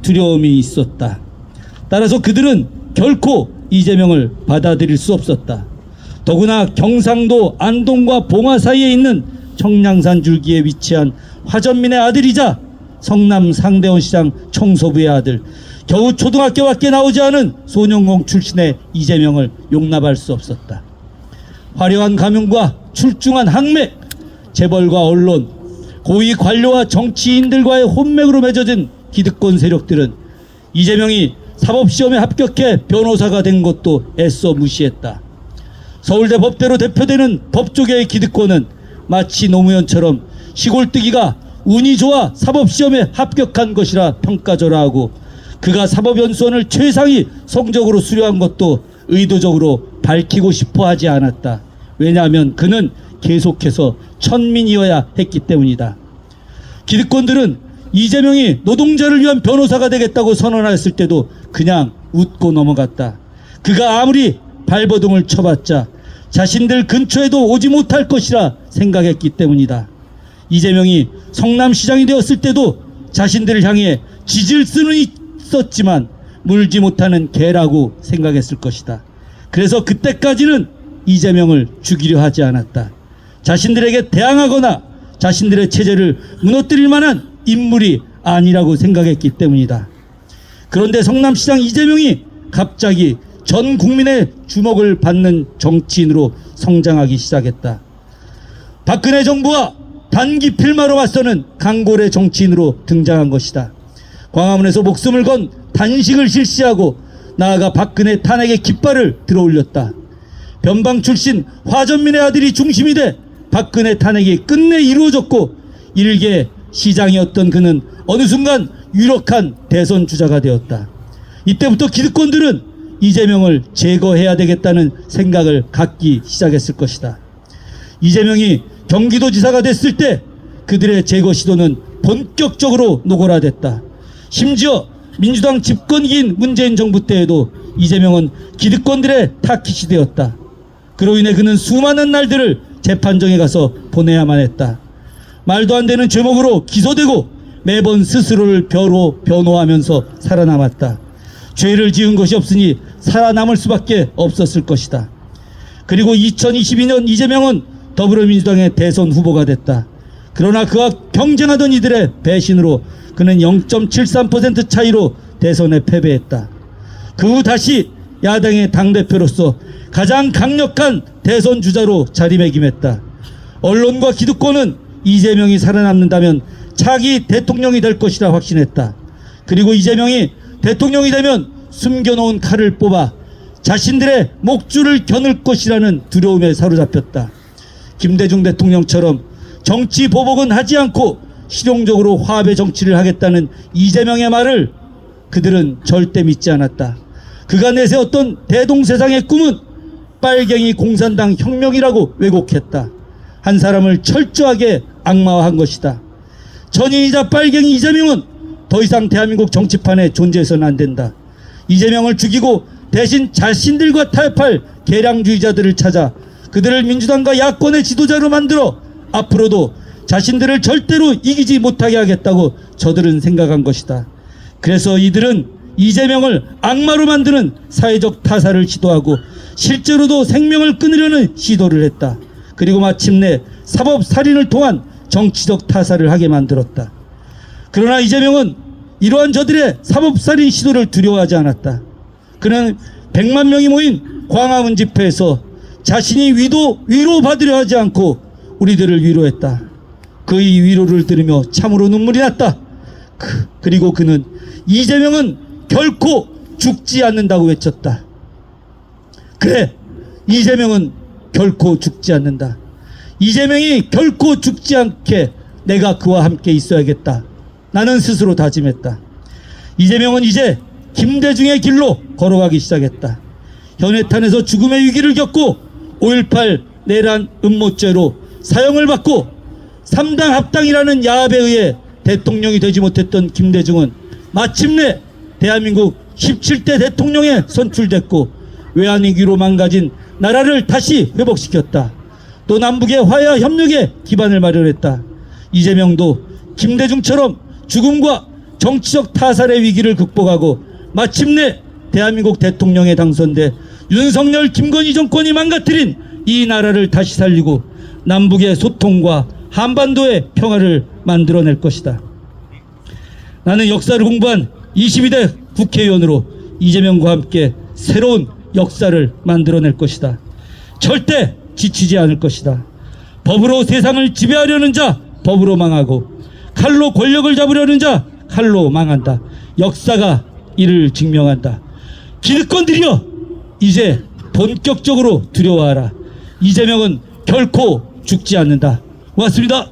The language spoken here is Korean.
두려움이 있었다. 따라서 그들은 결코 이재명을 받아들일 수 없었다. 더구나 경상도 안동과 봉화 사이에 있는 청량산 줄기에 위치한 화전민의 아들이자 성남 상대원 시장 청소부의 아들, 겨우 초등학교밖에 나오지 않은 소년공 출신의 이재명을 용납할 수 없었다. 화려한 가문과 출중한 학맥, 재벌과 언론, 고위 관료와 정치인들과의 혼맥으로 맺어진 기득권 세력들은 이재명이 사법시험에 합격해 변호사가 된 것도 애써 무시했다. 서울대 법대로 대표되는 법조계의 기득권은 마치 노무현처럼 시골뜨기가 운이 좋아 사법시험에 합격한 것이라 평가절하하고, 그가 사법연수원을 최상위 성적으로 수료한 것도 의도적으로 밝히고 싶어 하지 않았다. 왜냐하면 그는 계속해서 천민이어야 했기 때문이다. 기득권들은 이재명이 노동자를 위한 변호사가 되겠다고 선언했을 때도 그냥 웃고 넘어갔다. 그가 아무리 발버둥을 쳐봤자 자신들 근처에도 오지 못할 것이라 생각했기 때문이다. 이재명이 성남시장이 되었을 때도 자신들을 향해 짖을 수는 있었지만 물지 못하는 개라고 생각했을 것이다. 그래서 그때까지는 이재명을 죽이려 하지 않았다. 자신들에게 대항하거나 자신들의 체제를 무너뜨릴 만한 인물이 아니라고 생각했기 때문이다. 그런데 성남시장 이재명이 갑자기 전 국민의 주목을 받는 정치인으로 성장하기 시작했다. 박근혜 정부와 단기 필마로 맞서는 강골의 정치인으로 등장한 것이다. 광화문에서 목숨을 건 단식을 실시하고 나아가 박근혜 탄핵의 깃발을 들어올렸다. 변방 출신 화전민의 아들이 중심이 돼 박근혜 탄핵이 끝내 이루어졌고, 일개 시장이었던 그는 어느 순간 유력한 대선 주자가 되었다. 이때부터 기득권들은 이재명을 제거해야 되겠다는 생각을 갖기 시작했을 것이다. 이재명이 경기도지사가 됐을 때 그들의 제거 시도는 본격적으로 노골화됐다. 심지어 민주당 집권기인 문재인 정부 때에도 이재명은 기득권들의 타깃이 되었다. 그로 인해 그는 수많은 날들을 재판정에 가서 보내야만 했다. 말도 안 되는 죄목으로 기소되고 매번 스스로를 변호하면서 살아남았다. 죄를 지은 것이 없으니 살아남을 수밖에 없었을 것이다. 그리고 2022년 이재명은 더불어민주당의 대선 후보가 됐다. 그러나 그와 경쟁하던 이들의 배신으로 그는 0.73% 차이로 대선에 패배했다. 그 후 다시 야당의 당대표로서 가장 강력한 대선 주자로 자리매김했다. 언론과 기득권은 이재명이 살아남는다면 차기 대통령이 될 것이라 확신했다. 그리고 이재명이 대통령이 되면 숨겨놓은 칼을 뽑아 자신들의 목줄을 겨눌 것이라는 두려움에 사로잡혔다. 김대중 대통령처럼 정치 보복은 하지 않고 실용적으로 화합의 정치를 하겠다는 이재명의 말을 그들은 절대 믿지 않았다. 그가 내세웠던 대동세상의 꿈은 빨갱이 공산당 혁명이라고 왜곡했다. 한 사람을 철저하게 악마화한 것이다. 전인이자 빨갱이 이재명은 더 이상 대한민국 정치판에 존재해서는 안 된다. 이재명을 죽이고 대신 자신들과 타협할 개량주의자들을 찾아 그들을 민주당과 야권의 지도자로 만들어 앞으로도 자신들을 절대로 이기지 못하게 하겠다고 저들은 생각한 것이다. 그래서 이들은 이재명을 악마로 만드는 사회적 타살을 시도하고 실제로도 생명을 끊으려는 시도를 했다. 그리고 마침내 사법살인을 통한 정치적 타살을 하게 만들었다. 그러나 이재명은 이러한 저들의 사법살인 시도를 두려워하지 않았다. 그는 100만 명이 모인 광화문 집회에서 자신이 위로받으려 하지 않고 우리들을 위로했다. 그의 위로를 들으며 참으로 눈물이 났다. 그리고 그는 이재명은 결코 죽지 않는다고 외쳤다. 그래, 이재명은 결코 죽지 않는다. 이재명이 결코 죽지 않게 내가 그와 함께 있어야겠다. 나는 스스로 다짐했다. 이재명은 이제 김대중의 길로 걸어가기 시작했다. 현해탄에서 죽음의 위기를 겪고 5.18 내란 음모죄로 사형을 받고 3당 합당이라는 야합에 의해 대통령이 되지 못했던 김대중은 마침내 대한민국 17대 대통령에 선출됐고 외환위기로 망가진 나라를 다시 회복시켰다. 또 남북의 화해와 협력에 기반을 마련했다. 이재명도 김대중처럼 죽음과 정치적 타살의 위기를 극복하고 마침내 대한민국 대통령에 당선돼 윤석열 김건희 정권이 망가뜨린 이 나라를 다시 살리고 남북의 소통과 한반도의 평화를 만들어낼 것이다. 나는 역사를 공부한 22대 국회의원으로 이재명과 함께 새로운 역사를 만들어낼 것이다. 절대 지치지 않을 것이다. 법으로 세상을 지배하려는 자 법으로 망하고 칼로 권력을 잡으려는 자 칼로 망한다. 역사가 이를 증명한다. 기득권들이여 이제 본격적으로 두려워하라. 이재명은 결코 죽지 않는다. 고맙습니다.